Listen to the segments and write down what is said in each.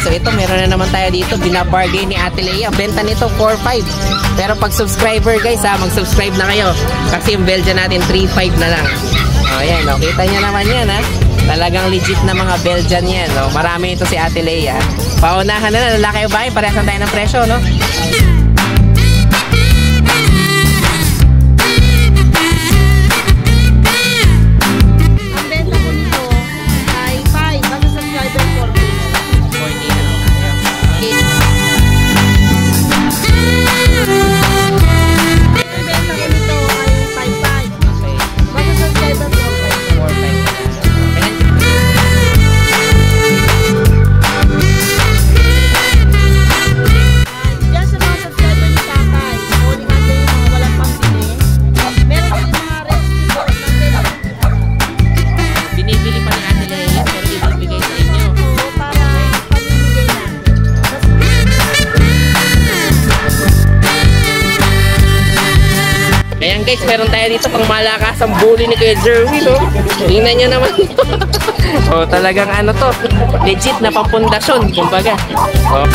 So ito, meron na naman tayo dito. Binabargain ni Ate Lea. Benta nito 4.5. Pero pag subscriber guys ha, mag-subscribe na kayo. Kasi yung Belgian natin 3.5 na lang. O yan, o, kita nyo naman yan ha. Talagang legit na mga Belgian yan. O, marami ito si Ate Lea. Paunahan na, lalaki o bahay, parehas na tayo ng presyo, no? Guys, meron tayo dito pang malakas ang bully ni Kuya Jerwin, no? Tingnan nyo naman. O, talagang ano to, legit na pampundasyon, kumbaga. O.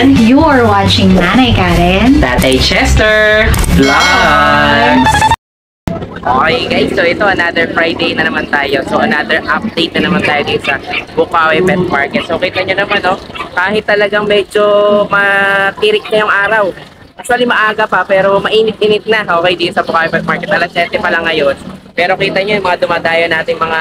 You are watching Nanay Karen, Tatay Chester Vlogs. Okay guys, so ito another Friday na naman tayo. So another update na naman tayo dito sa Bukawi Pet Market. So kita nyo naman, no, kahit talagang medyo matirik na yung araw. Actually maaga pa pero mainit-init na. Okay, dito sa Bukawi Pet Market. Alas 7 pa lang ngayon. Pero kita nyo yung mga dumadayo nating mga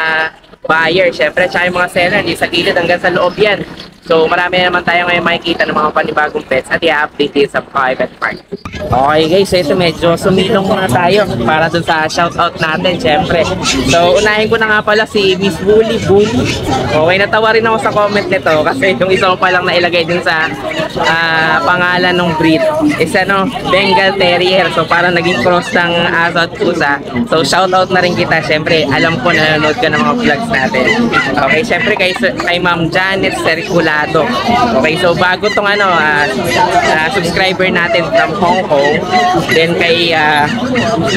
buyer. Syempre, tsaka yung mga seller. Di sa gilid hanggang sa loob yan. So marami naman tayo ngayon makikita ng mga panibagong pets at i-update din sa Bukawi Pet Market. Okay guys, ito medyo sumilong muna tayo para dun sa shoutout natin syempre. So unahin ko na nga pala si Miss Bully. Okay, natawa rin ako sa comment nito kasi yung isa ko palang nailagay dun sa pangalan ng breed is ano, Bengal Terrier. So parang naging cross ng aso at pusa. So shoutout na rin kita syempre. Alam ko na nanonood ka ng mga vlogs natin. Okay, syempre kay Ma'am Janet Sericula. Okay, so bago tong ano subscriber natin from Hong Kong, then kay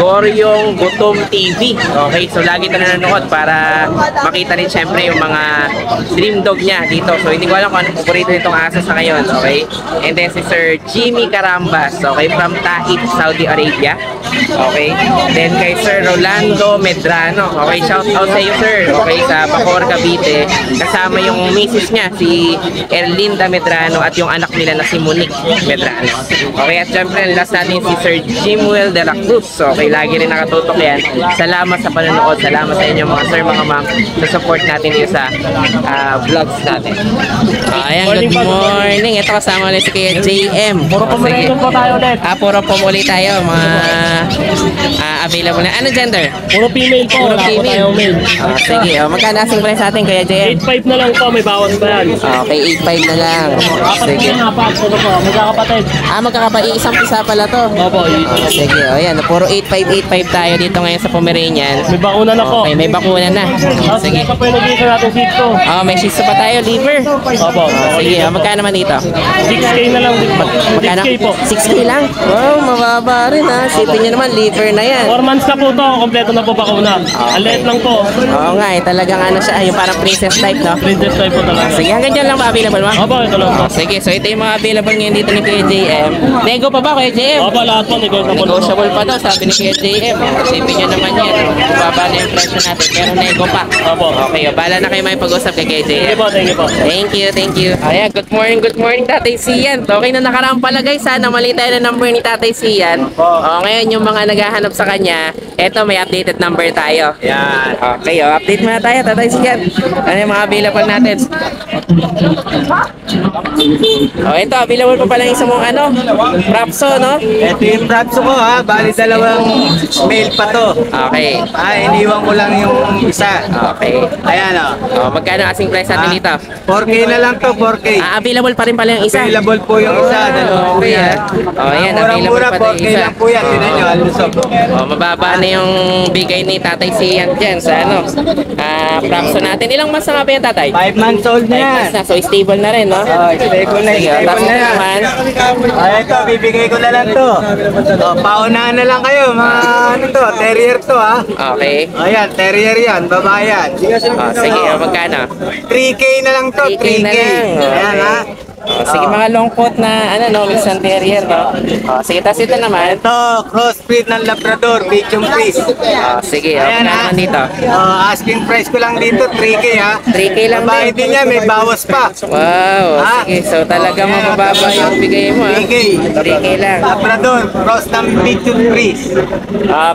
Goryong Gutom TV. Okay, so lagi ito nanonood para makita rin syempre yung mga dream dog niya dito. So hindi ko alam kung anong paborito nitong aso sa ngayon. Okay, and then si Sir Jimmy Carambas, okay, from Taif, Saudi Arabia. Okay, then kay Sir Rolando Medrano. Okay, shout out sa iyo sir. Okay, sa Bacoor, Cavite. Kasama yung misis niya si Erlinda Medrano at yung anak nila na si Monique Medrano. Okay, at syempre last natin si Sir Jimuel de la Cruz. Okay, lagi rin nakatutok yan. Salamat sa panonood. Salamat sa inyo mga sir, mga ma'am sa support natin dito sa vlogs natin. Ayan, good morning. Ito kasama ulit si Kuya JM. Puro pumulito po tayo ulit. Puro pumuli tayo. Mga available na. Ano gender? Puro female po. Puro female. Sige, magkano asing price natin Kuya JM? 8.5 na lang po. May bawas pa yan. Okay, 8.5 na lang. Sige. Magkakapatid. Magkakapatid. Isang pisa pala to. Opo. Sige, o yan. Puro 8.5 tayo dito ngayon sa Pomeranian. May bakuna na po. Okay, may bakuna na. Sige. Ito pa yung nag-iisa natin shih tzu. May shih tzu pa tayo, liver. Opo. Sige, magkano naman dito? 6K na lang. Magkano? 6K po. 6K lang? Wow, mababa rin ha. Sipin nyo naman, liver na yan. 4 months na po to. Kompleto na po bakuna. Ang liit lang po. Oo nga talagang ano siya, yung parang princess type, no? Princess type po talaga. Sige, hanggang dyan lang ba available mo? Opo, ito lang po. Sige, so ito yung mga available ngayon dito ni Kuya JM. Nego pa ba Kuya JM? Opo, lahat po. Negotiable pa daw, sabi ni Kuya JM. Sipin nyo naman yan. Baba na yung presyo natin, pero nego pa. Opo. Okay, bala na kayo may pag-usap kay Kuya JM. Thank you po. Thank you. Ayan, good morning Tatay Sian. Okay na nakaraan pala guys ha, namali tayo na number ni Tatay Sian. Ngayon yung mga naghahanap sa kanya, eto may updated number tayo. Yan. Okay, update muna tayo Tatay Sian. Ano yung mga available natin? Ito, available pa pala yung isang mong ano, Rapso, no? Ito yung Rapso ko ha, bali dalawang male pa to. Okay. Iniwan ko lang yung isa. Okay. Ayan o. Magkano asing price natin dito? 4K na lang to, 4K. Available pa rin pala yung isa? Available po yung isa, dalawang okay ha. Ayan, available pa rin yung 4K isa. lang po yan, tinan nyo, alusog. Mababa na yung bigay ni Tatay Sian dyan sa ano, Rapso natin. Ilang months na nga ba yan Tatay? 5 months old na yan. So stable na rin, no? Stable na, Sige, stable tapos na ito yan. naman. Ito, bibigay ko na lang to. Paunahan na lang kayo, mga ano to, terrier to ha. Okay. Ayan, terrier yan, babae yan. Sige, magkano? 3K na lang to, 3K 3K. na lang. Ayan ha. Sige, mga long coat na, ano, no, Mixed Terrier, no? Sige, tapos ito naman. Ito, crossbreed ng Labrador, medium price. Sige, Ayan magkano ha. naman dito? Asking price ko lang dito, 3K ha. 3K lang Babae din. din yan, may bawas pa. Wow, Ah. sige. So, talaga Ayan, mabababa yung bigay mo, ha? 3K. 3K lang. Labrador, cross ng medium price.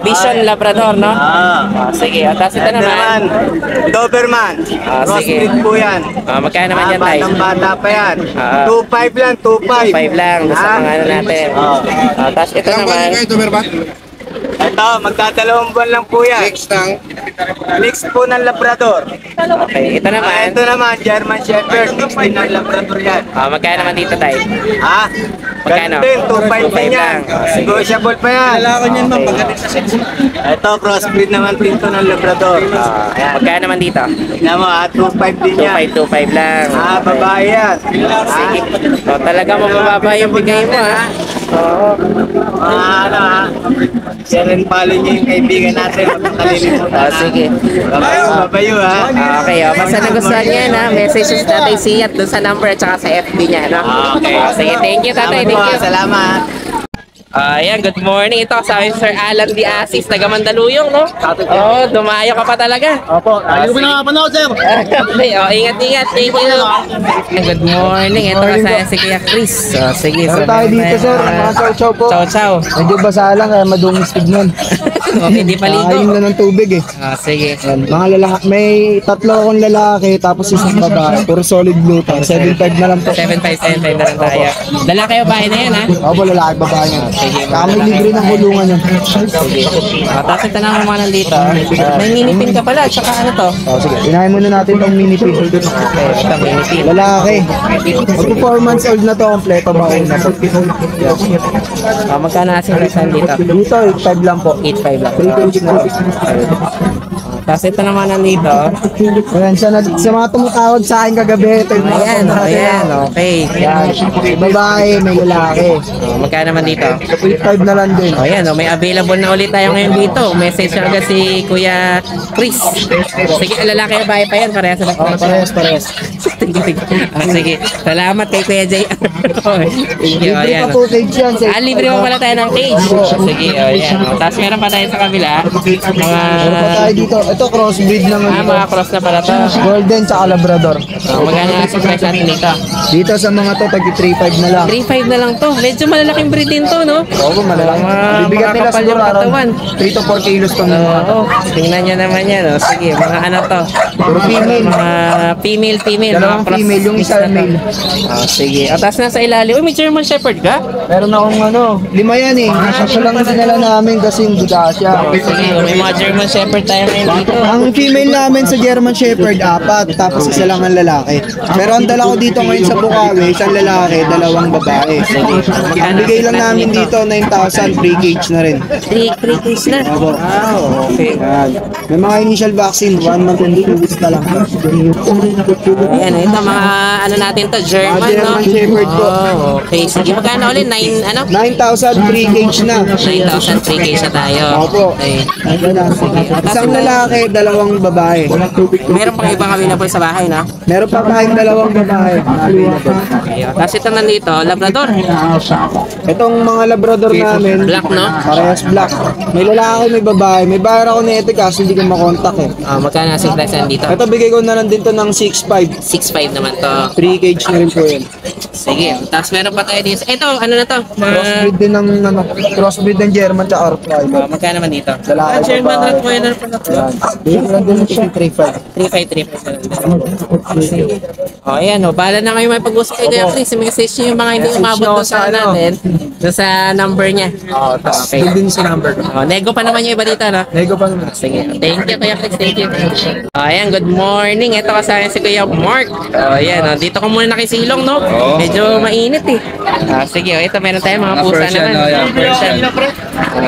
Vision Labrador, no? Sige, at tapos ito Ito naman. Doberman. Sige. Crossbreed po yan. Magkano naman yan, Tay? Batang bata pa yan. 2.5 lang, 2.5. 5 lang sa mga ano natin. Tapos ito naman. Ito, magdadalawang buwan lang po yan. Mix po ng Labrador. Okay, ito naman. Ito naman, German Shepherd. Mix din ng Labrador yan. Magkano naman dito, Tay? Ha? Magkano? Ganun din, 2.5 din 2.5 yan. lang. Sige. Negotiable pa yan. Ito, crossbreed naman dito ng Labrador. Ayan. Magkano naman dito? Tignan mo, 2.5 din yan. 2.5 lang. Babae yan. Sige. So, talaga mabababa yung bigay mo, ha? Ano ha? Share and follow niyo yung kaibigan natin. Magkakalilimutan. Sige. Babayo ha. Okay, basta nagustuhan niya na messages natin si Yat doon sa number at saka sa FB niya, no? Okay. Sige, thank you, tatay. Salamat Thank po, you. Salamat. Ayan, good morning. Ito, sa akin, Sir Alan D. Asis, taga Mandaluyong, no? Oo, dumayo ka pa talaga. Opo, ayaw ko na kapanaw, sir. Okay, ingat-ingat. Thank you. Good morning. Ito, kasaya si Kuya Chris. Sige, Meron tayo dito, sir. Mga chow-chow po. Chow-chow. Medyo basa lang kaya madungis tignan. Okay, di paligo. Ayun na ng tubig eh. Sige. Yan. Mga lalaki, may tatlo akong lalaki tapos isang babae. Puro solid blue tang. 7.5 na lang po. 7.5 na lang tayo. Lalaki o bahay na yan, ha? Opo, lalaki babae niya. Sige. Kaya may libre ng kulungan yan. Sige. Tapos ito na mga nandito. May mini-pin ka pala. Tsaka ano to? O sige, inahin muna natin tong mini pig. Okay, ito mini-pin. Lalaki. Mag 4 months old na to, kompleto ba na po. Magkano asing present dito? Dito, 8.5 lang po. 8.5 lang. 3 kg na lang. Tapos ito naman nandito. Ayan, sa mga tumatawag sa akin kagabi, ito yung mga Ayan, tumatawag. ayan. Okay. Yan. May babae, may lalaki. Magkano naman dito? 8.5 na lang din. O yan, may available na ulit tayo ngayon dito. Message na agad si Kuya Chris. Sige, lalaki o bahay pa yan. Parehas na Oh, parehas. sige. Salamat kay Kuya Jay. Thank you. Libre Ayan. pa po cage yan. Libre mo pala tayo ng cage. Sige, o yan. Tapos meron pa tayo sa kabila. Meron pa tayo dito. Ito crossbreed naman ito. Mga cross na pala to. Golden tsaka Labrador. Magkano nga sa price natin dito? Dito sa mga to, tag 3.5 na lang. 3.5 na lang to. Medyo malalaking breed din to, no? Oo, malalaki. Bibigat nila makakapal siguro yung katawan. 3 to 4 kilos tong mga to. Oo, tingnan nyo naman yan. Oh. Sige, mga ano to. Puro female. Mga female. Dalawang mga cross female, yung mix isa na to. male. Sige. At tapos nasa ilalim. Uy, may German Shepherd ka? Meron akong 5 yan eh. Ito lang dinala namin kasi hindi siya. Sige, may mga German Shepherd tayo ngayon dito. Ang female namin sa German Shepherd, 4. Tapos isa lang ang lalaki. Pero ang dala ko dito ngayon sa Bukawi, isang lalaki, 2 babae. Ang bigay lang namin dito, 9,000, free cage na rin. 3 cage na. Opo. Wow, okay. Yan. May mga initial vaccine, 1 month and 2 weeks pa lang. Ayan, ito mga ano natin to, German, Mga German no? Shepherd po. Oh, okay. Sige, magkano ulit? 9, ano? 9,000 free cage na. 9,000 3 cage na tayo. Opo. Okay. Isang lalaki, 2 babae. Meron pang ibang available sa bahay, no? Meron pa tayong 2 babae. Okay. Tapos ito nandito, Labrador. Itong mga Labrador namin, Black, no? parehas black. May lalaki, may babae. May bayar ako nito kasi hindi ko makontak eh. Magkano ang price nandito? Ito bigay ko na lang din to ng 6.5. 6.5 naman to. 3 cage na rin po yun. Sige. Tapos meron pa tayo dito. Ito, ano na to? Crossbreed din ng crossbreed ng German tsaka Rottweiler. Magkano naman dito? Lalaki, German babae. Rottweiler pala to. Yan. Bigay ko lang din ng 3.5. 3.5. Sige. O, ayan o. Bahala na kayo may pag-usap kay Kuya Chris. Message niyo yung mga hindi umabot doon sa natin. Doon sa number niya. Tapos doon din si number. Nego pa naman yung iba dito, no? Nego pa naman. Sige. Thank you, Kuya Chris. Thank you. Ayan, good morning. Ito kasama si Kuya Mark. Ayan, dito ko muna nakisilong, no? Medyo mainit eh. Sige, ito meron tayong mga pusa naman. Persian.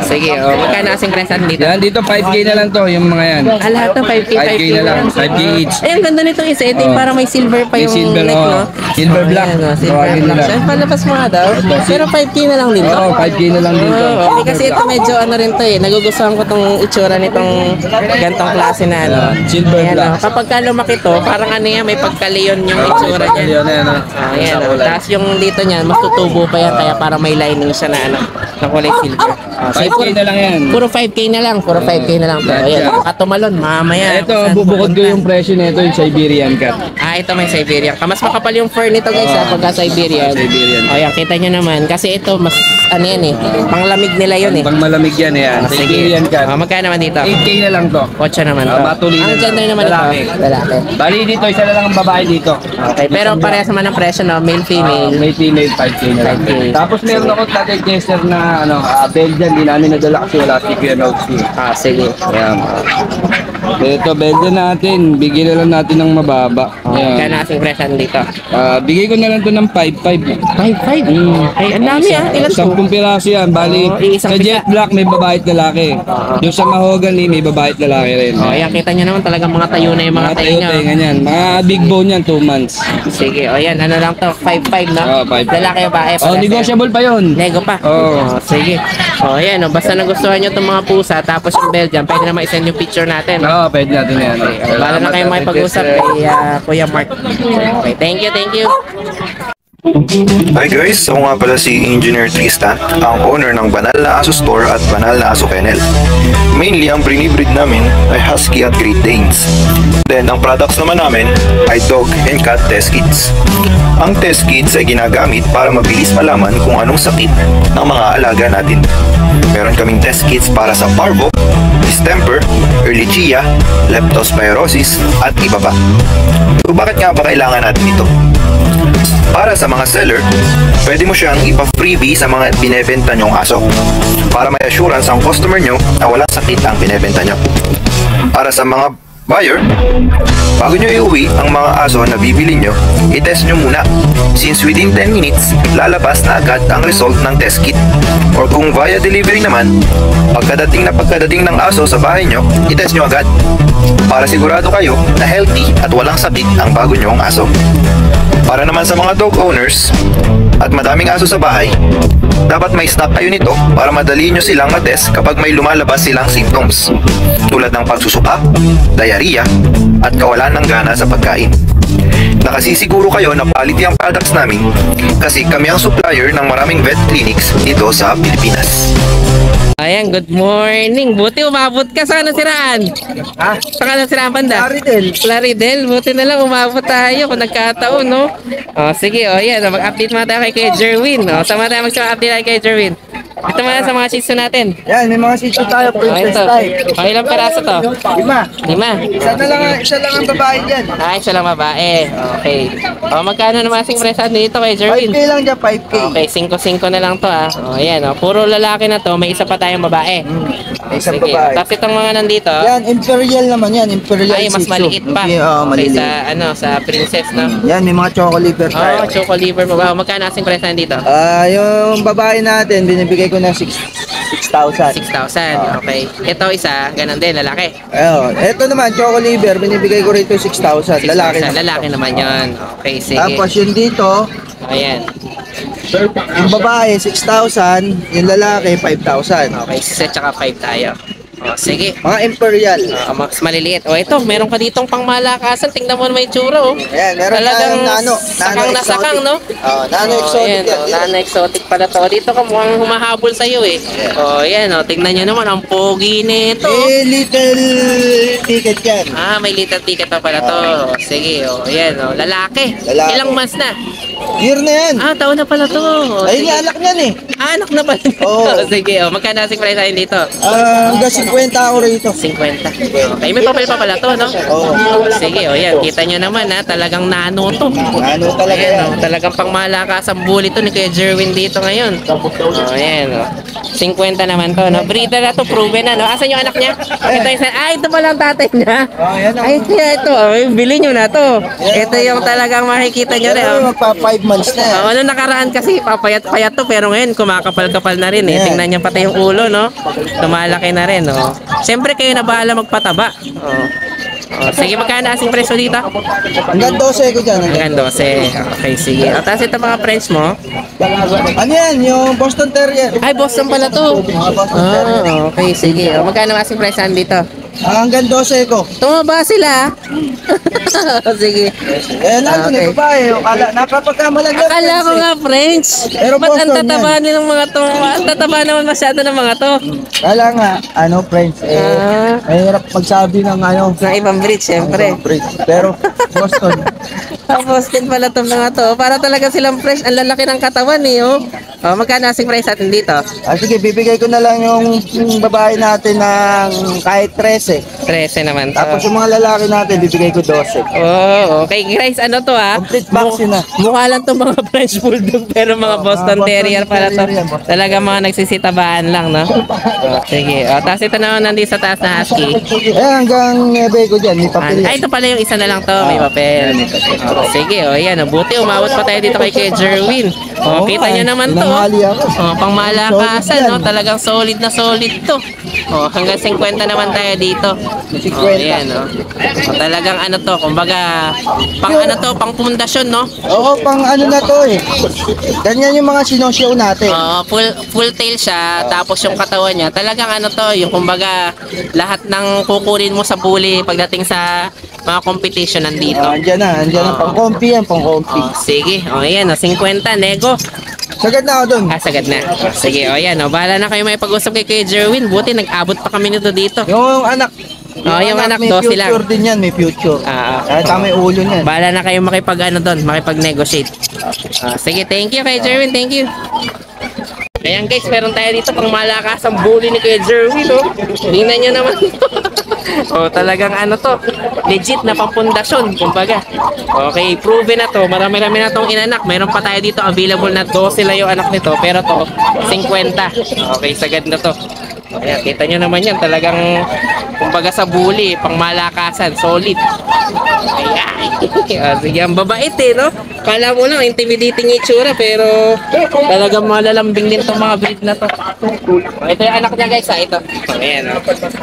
Sige, magkano asing present dito? Yan, dito 5K na lang to, yung mga yan. Ah, lahat ng 5K, 5K na lang, 5K each. Ay, ang ganda nitong isa. Ito yung Oh. parang may silver pa May yung silver, neck, oh. no? Silver black. Ayan, silver Tawagin black. nila. So, palabas mo nga daw. Pero 5K na lang din to. Oo, 5K na lang din to. Oh, okay, kasi ito medyo ano rin to eh. Nagugustuhan ko tong itsura nitong gantong klase na ano. Silver Ayan, black. oh. Kapag ka lumaki to, parang ano yan, may pagka-leon yung itsura niya. Yun na yan. Ayan, oh. Tapos yung dito niyan, mas tutubo pa yan, kaya parang may lining siya na ano, na kulay silver. Oh, so 5K na lang yan. Puro 5K na lang, puro 5K na lang to. Ayan, katumalon, mamaya. Ito, bubukod ko yung presyo nito, yung Siberian Cat. Ah, ito may Siberian. Mas makapal yung fur nito guys, pagka Siberian. Siberian. O yan, kita nyo naman. Kasi ito, mas ano yan eh. Panglamig nila yun eh. Pang malamig yan, yan. Ah, sige. Siberian Cat. Magkano naman dito? 8K na lang to. 8 naman to. Matuloy Ang na gender lang. naman Lalaki. ito. Lalaki. Bali dito, isa na lang ang babae dito. Okay, pero parehas naman ang presyo no? Male, female. May female 5K na lang. 5K. Tapos meron ako tatay Chester na Belgian, di namin nadala kasi wala si Kuya Noxy. Ah, sige. Ayan. Ito, Belgian natin. Bigyan na lang natin ng mababa. Kaya Ayan. kasing presyo dito. Bigay ko na lang to ng 5-5. 5-5. Ay, ang dami ah. Ilan to? 10 piraso yan. Bali, Oo, isang sa pisa. jet black may babae at lalaki. Yung sa mahogany may babae at lalaki rin. O, yan, kita nyo naman talagang mga tayo na yung mga tayo nyo. tayo yan. Mga big bone yan, 2 months. Sige, o yan, ano lang to? 5-5 no? Oo, 5-5. Lalaki o bae? Oh, negotiable pa yun. Nego pa? Oo. Sige. O, yan. O, basta nagustuhan nyo itong mga pusa, tapos yung Belgian, pwede na ma-send yung picture natin. Oo, pwede natin yan. Bala na kayong makipag-usap kay Kuya Mark. Okay, thank you, thank you. Hi guys, ako nga pala si Engineer Tristan, ang owner ng Banal na Aso Store at Banal na Aso Kennel. Mainly, ang brinibreed namin ay Husky at Great Danes. Then, ang products naman namin ay Dog and Cat Test Kits. Ang test kits ay ginagamit para mabilis malaman kung anong sakit ng mga alaga natin. Meron kaming test kits para sa parvo, distemper, ehrlichia, leptospirosis, at iba pa. So, bakit nga ba kailangan natin ito? Para sa mga seller, pwede mo siyang ipa-freebie sa mga binebenta nyong aso para may assurance ang customer nyo na walang sakit ang binebenta nyo. Para sa mga buyer, bago nyo iuwi ang mga aso na bibili nyo, i-test nyo muna. Since within 10 minutes, lalabas na agad ang result ng test kit. Or kung via delivery naman, pagkadating ng aso sa bahay nyo, i-test nyo agad. Para sigurado kayo na healthy at walang sakit ang bago nyong aso. Para naman sa mga dog owners at madaming aso sa bahay, dapat may stock kayo nito para madali nyo silang matest kapag may lumalabas silang symptoms tulad ng pagsusuka, diarrhea, at kawalan ng gana sa pagkain. Nakasisiguro kayo na quality ang products namin kasi kami ang supplier ng maraming vet clinics dito sa Pilipinas. Ayan, good morning. Buti umabot ka. Saan ang siraan? Ha? Saan ang siraan, Panda? Claridel. Claridel. Buti na lang umabot tayo kung nagkataon, no? O, sige, o, yan. Mag-update muna tayo kay Jerwin. O, sama tayo mag-update kay Jerwin. Ito muna sa mga shih nnatin. Yan, may mga sitio tayo, O, princess ito. type. O, ilang peraso to? 5. 5. Isa lang ang babae dyan. Ay, siya lang babae. Okay. O, magkano naman asing presyo dito kay Jerwin? 5K lang dyan, 5K. Okay, 5-5 na lang to ah. O, ayan o. Puro lalaki na to. May isa pa tayong babae. Isang Sige. babae. Tapos itong mga nandito. Yan, Imperial naman yan, Imperial Ay, mas Shih Tzu. maliit pa. Okay, Okay, maliliit. sa, ano, sa princess, no? Yan, may mga choco liver tayo. Oh, choco liver pa ba? Magkano asing presyo nandito? Yung babae natin, binibigay ko ng 6,000. 6,000. Okay. Ito isa, ganun din, lalaki. Ito naman, choco liver, binibigay ko rito 6,000. Lalaki 6,000. naman. Lalaki naman yun. Okay, sige. Tapos yung dito, Ayan. yung babae 6,000, yung lalaki 5,000. Okay, 6 at saka 5 tayo. Oh, sige. Mga Imperial. Mas maliliit. O, ito, meron ka ditong pangmalakasan. Tingnan mo naman yung tsura, oh. Ayan, meron Talagang tayong nano sakang na exotic. sakang, no? Nano exotic yan. Nano exotic pala to. Dito ka mukhang humahabol sa'yo eh. Oh, yan oh. Tingnan nyo naman, ang pogi nito. Little ticket yan. Ah, may little ticket pa pala to. Sige, oh. Yan oh. Lalaki. Lalaki. Ilang months na? Year na yan. Ah, taon na pala to. Oh, Ay, sige. anak niyan eh. Ah, anak na pala. Oo. Sige, oh. Magkano asing price tayo dito? Hanggang 50 ako rito. 50. Okay, may papel pa pala to, no? Oo. Sige, oh, yan. Kita nyo naman, ha? Talagang nano to. Nano talaga Ayan, yan. oh, talagang pangmalakas ang bully to ni Kuya Jerwin dito ngayon. Oh, ayan, oh. 50 naman to, no? Breeder na to, proven na, no? Asan yung anak niya? Ito yung, ito pa lang tatay niya. Ay, kaya ito, bilhin nyo na to. Ito yung talagang makikita nyo rin, oh. Magpa 5 months na. Ano nakaraan kasi, papayat-payat to, pero ngayon, kumakapal-kapal na rin, eh. Tingnan niya pati yung ulo, no? Lumalaki na rin, no? Siyempre, kayo na bahala magpataba. Oh. Oh, sige, magkano asing presyo dito? Hanggang 12 ko dyan. Hanggang 12. Okay, sige. O, tapos ito mga friends mo. Ano yan? Yung Boston Terrier. Ay, Boston pala to. Ah, okay, sige. O, magkano asing presyo dito? Hanggang 12 ko. Tumaba sila. Sige. Eh, nandun Okay. eh, babae. Napapagkamalan yan. Akala ko nga French. Pero Ba't ang Boston tataba nilang mga to? Ang tataba naman masyado ng mga to. Kala nga, French. Mahirap magsabi ng Ng ibang breed, syempre. French. Pero Boston. Boston pala itong mga to. Para talaga silang French. Ang lalaki ng katawan eh, oh. O, magkano asing price natin dito? Sige, bibigay ko na lang yung babae natin ng kahit 13. 13 naman to. Tapos yung mga lalaki natin, bibigay ko 12. Oh, okay guys, ano to ha? Complete vaccine na. Mukha lang to mga French Bulldog pero mga Boston Boston Terrier pala to. Terrier. Talaga mga nagsisitabaan lang, no? Oh, sige. O, tapos ito naman nandito sa taas na husky. Hanggang 9 ko dyan, may papel. Ay, ito pala yung isa na lang to. May papel. Oh, sige, o yan. Buti, umawat pa tayo dito kay Jerwin. O, kita nyo naman to. Nanghali ako. O, pang malakasan, Solid yan. no? Talagang solid na solid to. O, hanggang 50 naman tayo dito. O, yan, o. O, talagang ano to, kumbaga, pang pundasyon, no? Oo, pang ano na to eh. Ganyan yung mga sinosyaw natin. Oo, full tail siya, tapos yung katawan niya, talagang ano to, yung kumbaga, lahat ng kukunin mo sa bully pagdating sa mga competition nandito. Andyan na, pang comfy yan, pang comfy. Oh, sige, o yan, o, 50, nego. Sagad na ako dun. Ah, sagad na. Sige, o yan, o, bahala na kayo may pag-usap kay Jerwin. Buti, nag-abot pa kami nito dito. Yung anak. Yung anak, may 12 lang. future din yan, may future. Kahit may ulo niyan. Bahala na kayo makipag-negotiate. Sige, thank you kay Jerwin, thank you. Ayan guys, meron tayo dito pang malakas ang bully ni Kuya Jerwin, oh. Tingnan nyo naman. Oh, talagang ano to, legit na pampundasyon, kumbaga. Okay, proven na to, marami-rami na tong inanak. Meron pa tayo dito available na 12 sila yung anak nito, pero to, 50. Okay, sagad na to. Ayan, kita nyo naman yan, talagang, kumbaga sa bully, pang malakasan, solid. Ayan. Sige, ang babait eh, no? Kala mo lang, intimidating yung itsura, pero talagang malalambing din tong mga breed na to. Ito yung anak niya guys, ito. Ayan, oh.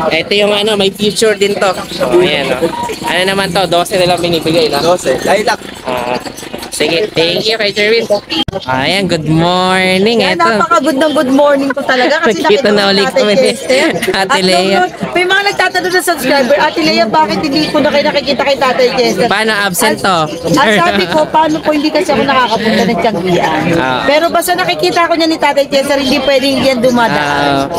Ito yung ano, may future din to. Ayan, oh. Ano naman to, 12 na lang binibigay, no? 12. Lilac. Sige, thank you kay Jerwin. Ayan, good morning. Yan, Ito. napaka-good ng good morning ko talaga kasi Nakita na ko ulit Ate kami ni Chester. Ate At Lea. may mga nagtatanong sa subscriber, Ate Lea, bakit hindi ko na kayo nakikita kay Tatay Chester? Paano absent to? At sabi ko, paano po hindi kasi ako nakakapunta ng Tianggian? Pero basta nakikita ko niya ni Tatay Chester, hindi pwedeng yan dumadaan.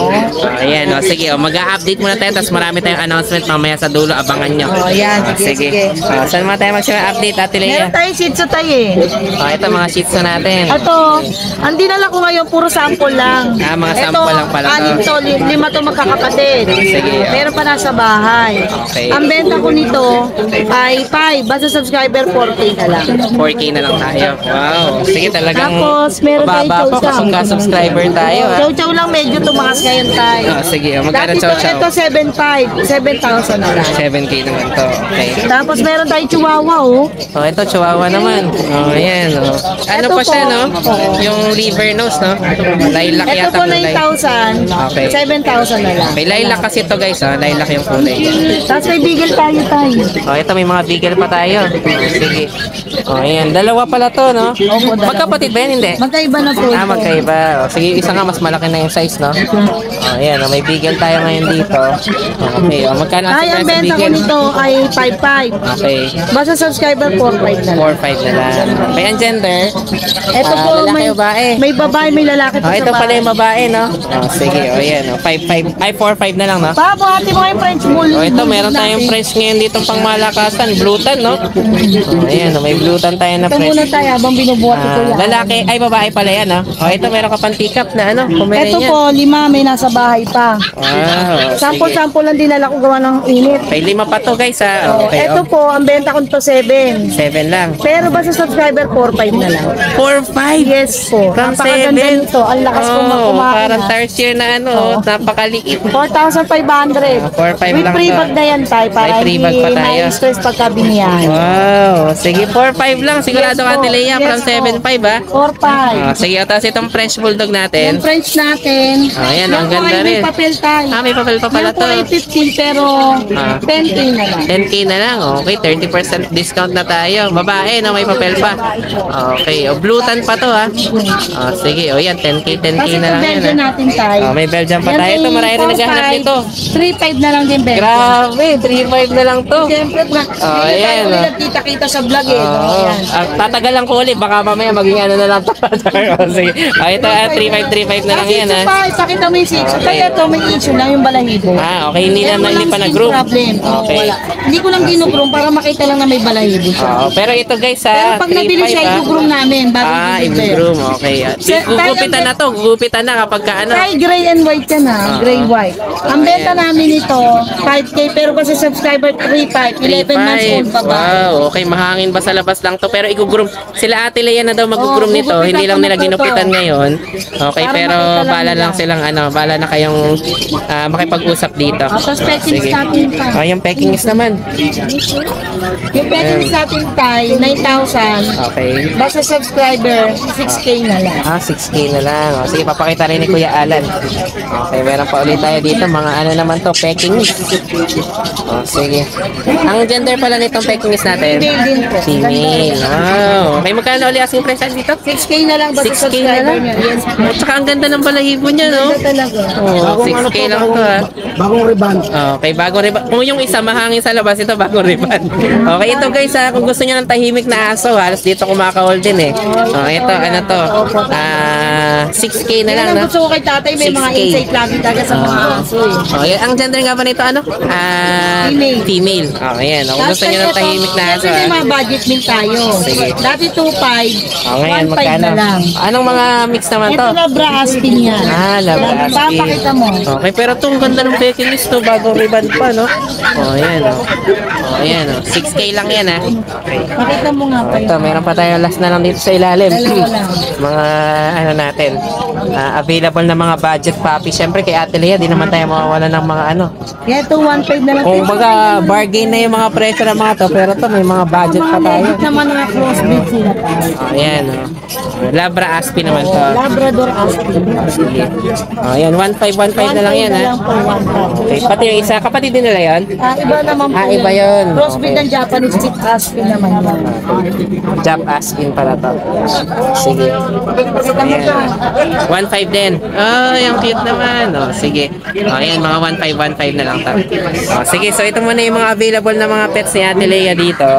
Ayan, o, sige, mag-a-update muna tayo, tapos marami tayong announcement mamaya sa dulo, abangan nyo. Yan, sige. Saan mga tayo mag-update, Ate Lea? Meron tayong Shih Tzu tayo eh. Ito mga shih tzu natin. Ito, ang dinala ko ngayon, puro sample lang. Mga sample lang pala to. Anim to, 5 to magkakapatid. Sige. Meron pa nasa bahay. Okay. Ang benta ko nito ay 5. Basta subscriber 4K na lang. 4K na lang tayo. Wow. Sige, talagang Tapos, meron tayong mababa po chow-chow. kasong ka-subscriber tayo. Ha? Chow-chow lang, medyo tumakas ngayon tayo. Sige, magkano Dati chow-chow? ito 7.5. 7,000 na lang. 7K naman to. Okay. Tapos meron tayong chihuahua oh. Oh, ito, chihuahua naman. Oh, ayan. Oh. Ano Ito pa siya, po. no? Yung liver nose, no? Lilac Ito yata po kulay. 9,000. Okay. 7,000 na lang. May lilac kasi to guys, ha? Lilac yung kulay. Tapos may bigel tayo. Oh, ito may mga bigel pa tayo. Oh, sige. Oh, ayan. Dalawa pala to, no? Opo, dalawa. Magkapatid ba yan? Hindi. Magkaiba na po. Ah, magkaiba. Oh, sige, isa nga mas malaki na yung size, no? Oh, ayan. Oh, may bigel tayo ngayon dito. Okay. Oh, magkano Ay, ang sa benta ko bigel? nito ay 5.5. Okay. Basta subscriber 4.5 na lang. 4-5 na lang. May ang gender? Ito po, lalaki may o babae? may babae, may lalaki po Oh, sa ito pala bahay. yung babae, no? Oh, sige. Oh, ayan. Oh, 5-5. Ay, 4-5 na lang, no? Pabo, ate, mo yung French bull. Oh, ito, meron tayong French ngayon dito pang malakasan. Blutan, no? Oh, ayan, may blutan tayo na Ito French. muna tayo habang binubuhat ito yan. Lalaki, ay babae pala yan, no? Oh, ito, meron ka pang teacup na ano, Ito Pomeranian. po, 5 may nasa bahay pa. Wow, sige. Sample-sample lang dinala ko gawa ng init. May 5 pa to, guys, ha? Okay, Ito po, ang benta ko nito 7. 7 lang. Pero ba sa subscriber, 4-5 na lang. 4-5? Yes po. From Napakaganda 7? nito. Ang lakas kong kumain. Parang tertiary na ano, napakaliit. 4,500. 4-5 With lang free to. bag na yan tayo para May free hindi bag pa tayo. ma-stress pagka biniyahe. Wow, sige, 4-5 lang. Sigurado Yes ka, po. Tileya, from Yes po. 7-5, ha? 4-5. Sige, tapos itong French Bulldog Yung natin. French natin. Ayan, ang yan po ganda ay may rin. papel tayo. May papel pa pala Yan po to. ay 15 pero 10K na lang. 10K na lang. Okay, 30% discount na tayo. Babae, no? May papel pa. Okay, blutan pa to, ha? Sige, yan, 10K Tapos na ito lang yan, Belgian ha? natin tayo. May Belgian pa Yan tayo. ay Ito, marami rin naghahanap nito. 3.5 na lang din Belgian. Grabe, 3.5 na lang to. Siyempre, hindi ayan, tayo ulit nagkita-kita sa vlog eh. no? Ayan. Tatagalan ko ulit. Baka mamaya maging ano na lang to. Sige. Ito, 3.5 na lang yan, ha? Pakita mo yung 6. Okay. Kaya ito may issue lang yung balahibo. Okay, hindi pa nag-group. Problem. Okay. Wala. Hindi ko lang ginugroom para makita lang na may balahibo siya. Pero ito, guys, Pero ha? pag nabili siya, 3.5, ha? i-groom namin bago i-groom. Okay. Gugupitan na to. Gugupitan na kapag ka ano. Kaya gray and white yan ha. Gray white. Ang benta namin ito, 5K. Pero kasi subscriber 3.5. 11 months old pa ba? Wow, okay, mahangin ba sa labas lang to? Pero i-groom. Sila Ate Leia na daw mag-groom nito. gugupitan Hindi lang ko nila na to. ginupitan ngayon. Okay, Para pero makita lang bala nila. lang silang bala na kayong makipag-usap dito. Tapos packing natin pa. Yung packing is naman. Yung packing natin tayo, 9,000. Okay. Basta subscriber, 6K na lang. 6K na lang. Sige, papakita rin ni Kuya Alan. Okay, meron pa ulit tayo dito. Mga ano naman to, Pekingese. Sige. Ang gender pala nitong Pekingese natin? Female din po. Female. Wow. May magkano ulit asking price dito? 6K na lang basta 6K na subscriber lang? niya. Yes. At saka ang ganda ng balahibo niya, no? Ito talaga. 6K lang to, ha? Bagong riban. Okay, bagong riban. Kung yung isa mahangin sa labas, ito bagong riban. Okay, ito guys, ha, kung gusto niyo ng tahimik na aso, halos dito kumakahol din eh. Ito, ano to? 6K na lang, Yan no? ang gusto ko kay tatay, may mga 6K. insight lagi talaga sa mga aso eh. Ang gender nga ba nito, ano? Female. Female. Ayan, kung Tapos gusto niyo ng ito, tahimik na aso, siyempre may ha? mga budget meal tayo. Sige. Dati 2.5, Ngayon, 1.5 magkano? na lang. Anong mga mix naman to? Ito na bra aspin yan. Labra aspin. Papakita mo. Okay, pero itong ganda ng Pekingese to, bagong ribbon pa, no? Ayan, Ayan, 6K lang yan, ha? Okay. Pakita mo nga pa Ito, yun. meron pa tayo last na lang dito sa ilalim. Dalawa lang. Mga, ano natin, available na mga budget puppy. Siyempre, kay Ate Lea, di naman tayo mawawala ng mga ano. Kaya ito 1.5 na lang. Kung baga, bargain na yung mga presyo ng mga to, pero to, may mga budget pa Mga tayo. legit naman mga crossbreed sila tayo. Ayan, Labra Aspi naman to. Labrador aspin. Sige. Ayan, 1.5 na lang yan, ha? lang po, 1.5. Okay, pati yung isa, kapatid din nila yan? Iba naman po. Iba yun. Crossbreed Okay. ng Japanese chick aspin naman yun. Jump Aspin pala to. Sige. Ayan. 1.5 din. Yung cute naman. Sige. Ayan, mga 1.5 na lang to. Sige, so ito muna yung mga available na mga pets ni Ate Lea dito.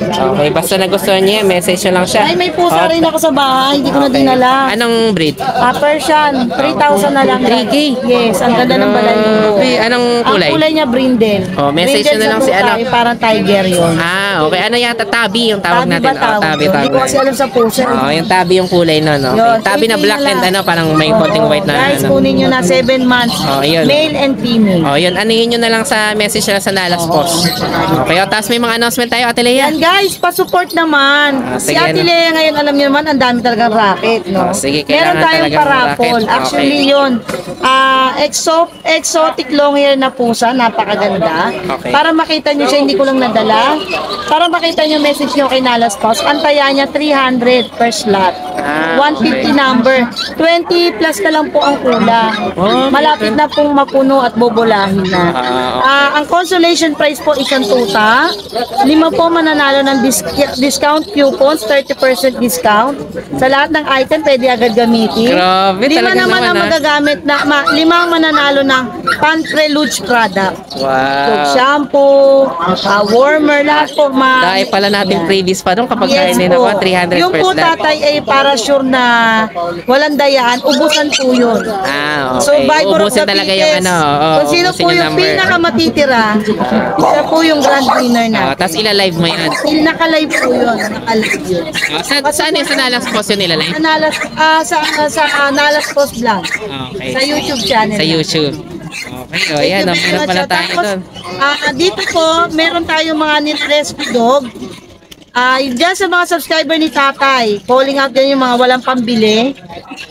Okay, basta nagustuhan niya, message nyo lang siya. Ay, may pusa rin ako sa bahay. Hindi ko na dinala. Anong breed? Persian, 3,000 na lang. 3K? Yes, ang ganda ng balay. Anong kulay? Ang kulay niya brindle. Message Brindle nyo na lang sa si pusa, ano. yung parang tiger yun. Okay. Ano yata? Tabi yung tawag Tabi natin. ba tawag? Tabi. Hindi ko kasi alam sa pusa. Yung tabi yung kulay no. Okay. Yun, Tabi na 3K black na and lang. ano, parang may konting white na Guys, ano. kunin nyo na 7 months. Yun. Male and female. Yun. Anuhin nyo na lang sa message nila sa Nalas Post. Okay. Tapos may mga announcement tayo, Ate Lea. Yan guys, pa-support naman. Si sige, Ate ano? Lea ngayon, alam niyo naman, ang dami talagang racket, no? Sige, Meron kailangan tayong talagang parapol. racket. Okay. Actually, yun. Exotic long hair na pusa, napakaganda. Okay. Para makita niyo siya, hindi ko lang nadala. Para makita niyo message niyo kay Nalas Post. Antayan niya 300 per slot. 150 number. 20 plus na lang po ang kulang. Malapit na pong mapuno at bobolahin na. Ang consolation price po isang tuta. 5 po mananalo ng discount coupons, 30% discount. Sa lahat ng item, pwede agad gamitin. Grabe, 5 talaga naman naman, ang ha? magagamit na, 5 ang mananalo ng pan-prelude product. Wow. Shampoo, warmer, lahat po. Dahil pala natin previous pa nung kapag kainin po. ako, 300 Yung po first lot. tatay ay para sure na walang dayaan, ubusan po yun. Ah, So, okay. by Uubusin talaga yung ano. Kung sino po yung pinakamatitira, siya po yung grand winner na. Tapos ilalive mo yan. Naka-live po yun. Naka-live yun. Saan yung sa Nalas Post yun nilalive? Sa Nalas Post Vlog. Okay. Sa YouTube channel. Sa YouTube. Okay, o yan. Meron pala tayo doon. Dito po, meron tayong mga rescue dog. Diyan sa mga subscriber ni Tatay, calling out din yung mga walang pambili.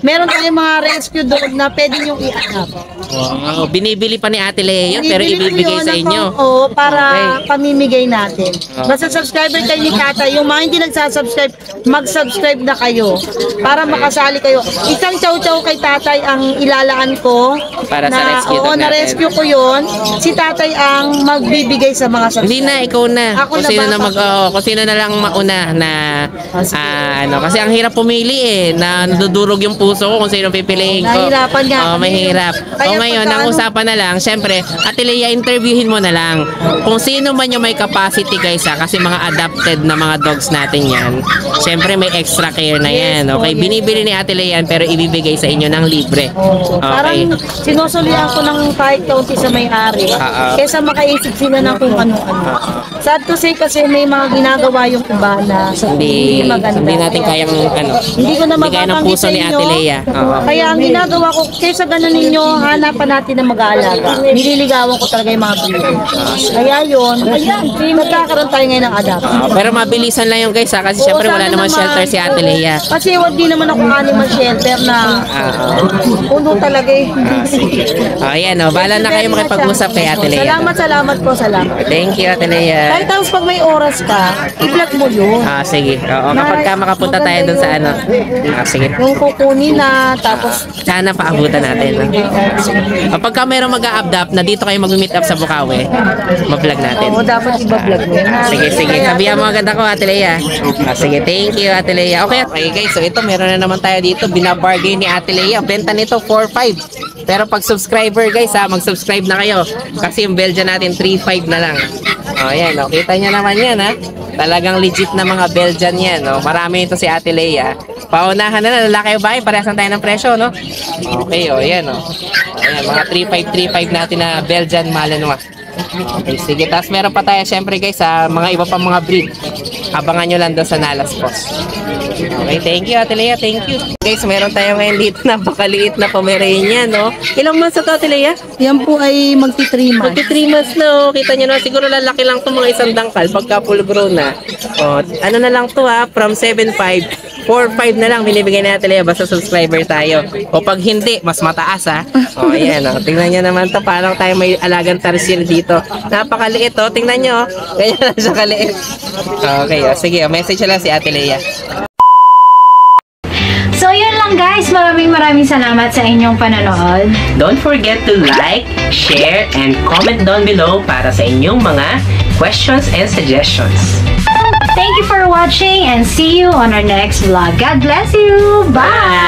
Meron tayong mga rescue dog na pwede nyo i-adapt. Wow, binibili pa ni Ate Lea yun, pero ibibigay sa inyo. Oo, para pamimigay natin. Basta subscriber kayo ni Tatay, yung mga hindi nagsasubscribe, mag-subscribe na kayo para makasali kayo. Isang chow-chow kay Tatay ang ilalaan ko. Para sa rescue dog natin. na-rescue ko yun. Si Tatay ang magbibigay sa mga subscriber. Hindi na, ikaw na. Ako Kung na sino ba? na kung sino na lang mauna na kasi ang hirap pumili na nadudurog yung puso ko kung sino pipiliin ko. Nahirapan nga. Mahirap. Kaya Ngayon, ang usapan na lang, syempre, Ate Lea, interviewin mo na lang. Kung sino man yung may capacity guys kasi mga adopted na mga dogs natin yan. Syempre, may extra care na yan. Okay, binibili ni Ate Lea yan, pero ibibigay sa inyo ng libre. Okay. Parang sinusulian ko ng kahit kaunti sa may-ari. Kesa makaisip sila ng kung ano-ano. Sad to say kasi may mga ginagawa yung iba na Hindi maganda. hindi natin kayang Hindi ko na hindi kaya ng mababanggit puso sa ni inyo. Ate Lea. Kaya ang ginagawa ko, kaysa ganun ninyo, hanapan natin ng mag-aalaga. Nililigawan ko talaga yung mga breeder. Kaya yun, nagkakaroon tayo ngayon ng adapt. Pero mabilisan lang yung guys kasi syempre wala namang shelter si Ate Lea. Kasi hindi naman ako animal shelter na puno talaga eh. Ayan bahala na kayo makipag-usap kay Ate Lea. Salamat po, salamat. Thank you Ate Lea. Kahit tapos pag may oras ka, i-vlog mo yun. Sige. Kapag ka makapunta tayo dun sa ano. Sige. Yung kukunin na, tapos Sana paabutan natin. Kapag ka mayroong mag-a-updap na dito kayo mag-meet up sa Bukawi, ma-vlog natin. oo, dapat i-vlog mo. Sige. Sabihan mo agad ako, Ate Lea. Sige, thank you, Ate Lea. Okay guys, so ito, meron na naman tayo dito. Binabargain ni Ate Lea. Benta nito, 4.5. Pero pag subscriber guys, mag-subscribe na kayo. Kasi yung Belgian natin, 3.5 na lang. Ayan, kita nyo naman yan, ha. Talagang legit na mga Belgian yan, no? Marami ito si Ate Lea. Paunahan na, lalaki o bahay, parehasan tayo ng presyo, no? Okay, yan, Ayan, mga 3.5 natin na Belgian Malinois. Okay, sige. Tapos meron pa tayo, syempre guys, sa mga iba pang mga breed. Abangan nyo lang doon sa Nalas Post. Okay, thank you, Ate Lea. Thank you. Guys, meron tayo ngayon dito na napakaliit na Pomeranian, no? Ilang months na to, Ate Lea? yan po ay magti-3 months. Magti 3 months na, Kita nyo na, siguro lalaki lang to mga isang dangkal pagka full grown na. Ano na lang to from 7.5, 4.5 na lang binibigay natin Lea basta subscriber tayo. O pag hindi, mas mataas ayan tingnan nyo naman to, parang tayo may alagang tarsier dito. Napakaliit tingnan nyo, ganyan lang siya kaliit. Okay, sige, message lang si Ate Lea. So yun lang guys, maraming salamat sa inyong panonood. Don't forget to like, share, and comment down below para sa inyong mga questions and suggestions. Thank you for watching and see you on our next vlog. God bless you. Bye!